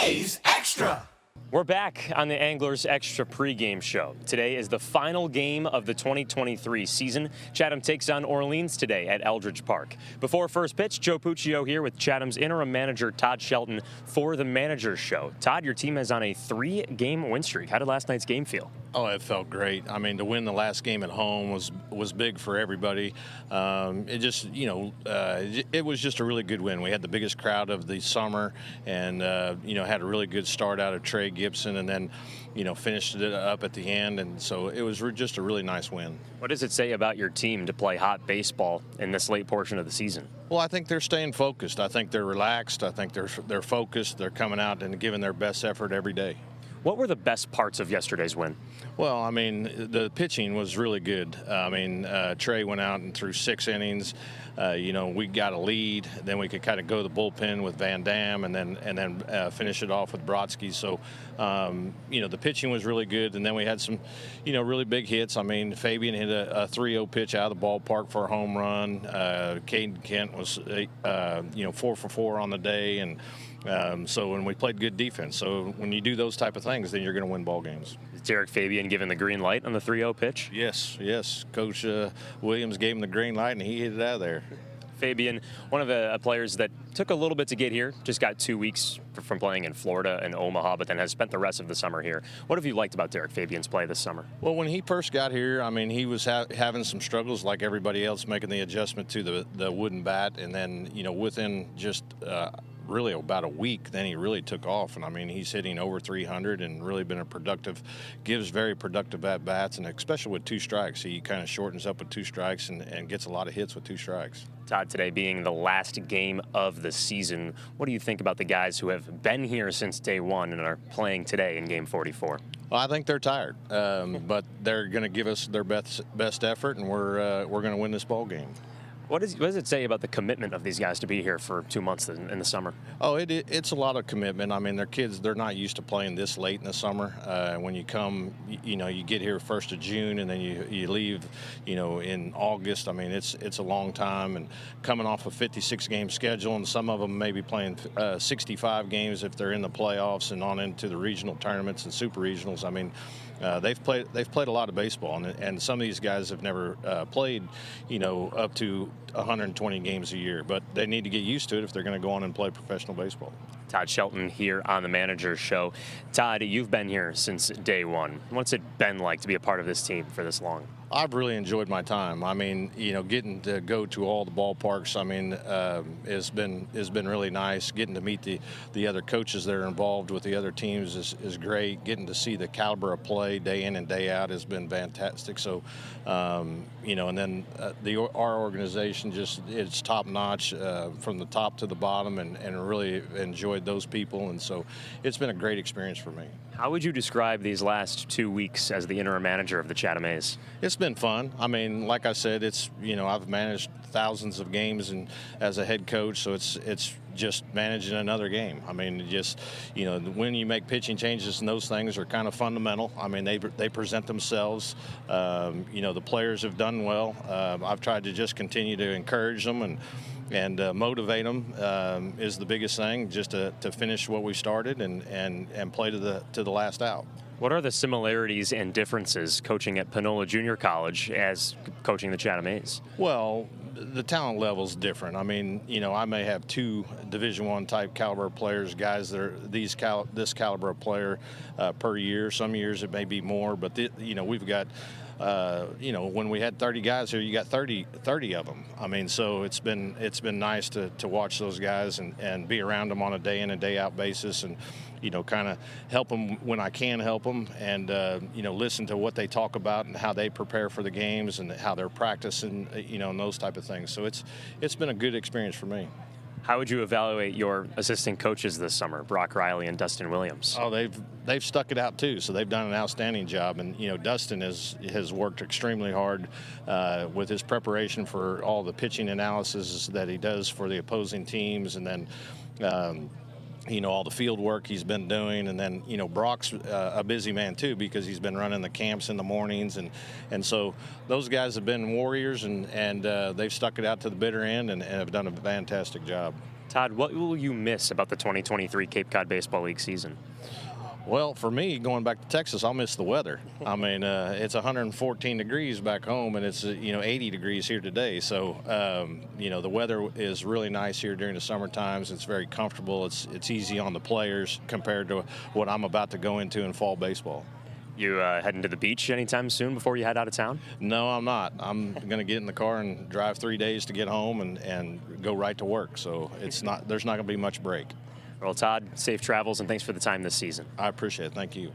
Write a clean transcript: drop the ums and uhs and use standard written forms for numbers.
A's Extra. We're back on the Anglers Extra pregame show. Today is the final game of the 2023 season. Chatham takes on Orleans today at Eldridge Park. Before first pitch, Joe Puccio here with Chatham's interim manager Todd Shelton for the Manager's Show. Todd, your team is on a 3-game win streak. How did last night's game feel? Oh, it felt great. I mean, to win the last game at home was big for everybody. It just, it was just a really good win. We had the biggest crowd of the summer, and had a really good start out of Trey Gibson, and then, finished it up at the end, and so it was just a really nice win. What does it say about your team to play hot baseball in this late portion of the season? Well, I think they're staying focused. I think they're relaxed. I think they're focused. They're coming out and giving their best effort every day. What were the best parts of yesterday's win? Well, I mean, the pitching was really good. Trey went out and threw 6 innings. We got a lead. Then we could kind of go to the bullpen with Van Dam and then finish it off with Brodsky. So, the pitching was really good. And then we had some, really big hits. I mean, Fabian hit a 3-0 pitch out of the ballpark for a home run. Caden Kent was, 4 for 4 on the day. And when we played good defense. So when you do those type of things, then you're going to win ball games. Is Derek Fabian given the green light on the 3-0 pitch? Yes. Coach Williams gave him the green light, and he hit it out of there. Fabian, one of the players that took a little bit to get here, just got 2 weeks from playing in Florida and Omaha, but then has spent the rest of the summer here. What have you liked about Derek Fabian's play this summer? Well, when he first got here, I mean, he was having some struggles like everybody else, making the adjustment to the wooden bat, and then, within just really about a week, then he really took off. And I mean, he's hitting over 300 and really been gives very productive at-bats, and especially with 2 strikes. He kind of shortens up with 2 strikes and gets a lot of hits with 2 strikes. Todd, today being the last game of the season, what do you think about the guys who have been here since day one and are playing today in game 44? Well, I think they're tired, but they're going to give us their best effort, and we're going to win this ball game. What does it say about the commitment of these guys to be here for 2 months in the summer? Oh, it's a lot of commitment. I mean, they're kids. They're not used to playing this late in the summer. When you come, you get here 1st of June, and then you leave, in August. I mean, it's a long time, and coming off a 56-game schedule, and some of them may be playing 65 games if they're in the playoffs and on into the regional tournaments and super regionals. I mean, they've played a lot of baseball, and some of these guys have never played, up to 120 games a year, but they need to get used to it if they're going to go on and play professional baseball. Todd Shelton here on the Manager's Show. Todd, you've been here since day one. What's it been like to be a part of this team for this long? I've really enjoyed my time. I mean, getting to go to all the ballparks, I mean, has been really nice. Getting to meet the other coaches that are involved with the other teams is great. Getting to see the caliber of play day in and day out has been fantastic. So, and then our organization it's top notch from the top to the bottom, and really enjoyed those people. And so, it's been a great experience for me. How would you describe these last 2 weeks as the interim manager of the Chatham A's? It's been fun. I mean, like I said, I've managed thousands of games and as a head coach, so it's just managing another game. I mean, when you make pitching changes and those things are kind of fundamental. I mean, they present themselves. The players have done well. I've tried to just continue to encourage them and motivate them is the biggest thing, just to finish what we started and play to the last out. What are the similarities and differences coaching at Panola Junior College as coaching the Chatham A's? Well, the talent level's different. I mean, I may have 2 Division I type caliber players, guys that are this caliber of player per year. Some years it may be more, but we've got. When we had 30 guys here, you got 30 of them. I mean, so it's been nice to watch those guys and be around them on a day in and day out basis, and kind of help them when I can help them, and listen to what they talk about and how they prepare for the games and how they're practicing, and those type of things. So it's been a good experience for me. How would you evaluate your assistant coaches this summer, Brock Riley and Dustin Williams? Oh, they've stuck it out too, so they've done an outstanding job. And Dustin has worked extremely hard with his preparation for all the pitching analysis that he does for the opposing teams, and then all the field work he's been doing. And then, Brock's a busy man too, because he's been running the camps in the mornings. And so those guys have been warriors, and they've stuck it out to the bitter end and have done a fantastic job. Todd, what will you miss about the 2023 Cape Cod Baseball League season? Well, for me, going back to Texas, I'll miss the weather. I mean, it's 114 degrees back home, and it's 80 degrees here today. So, the weather is really nice here during the summer times. It's very comfortable. It's easy on the players compared to what I'm about to go into in fall baseball. You heading to the beach anytime soon before you head out of town? No, I'm not. I'm going to get in the car and drive 3 days to get home and go right to work. So there's not going to be much break. Well, Todd, safe travels and thanks for the time this season. I appreciate it. Thank you.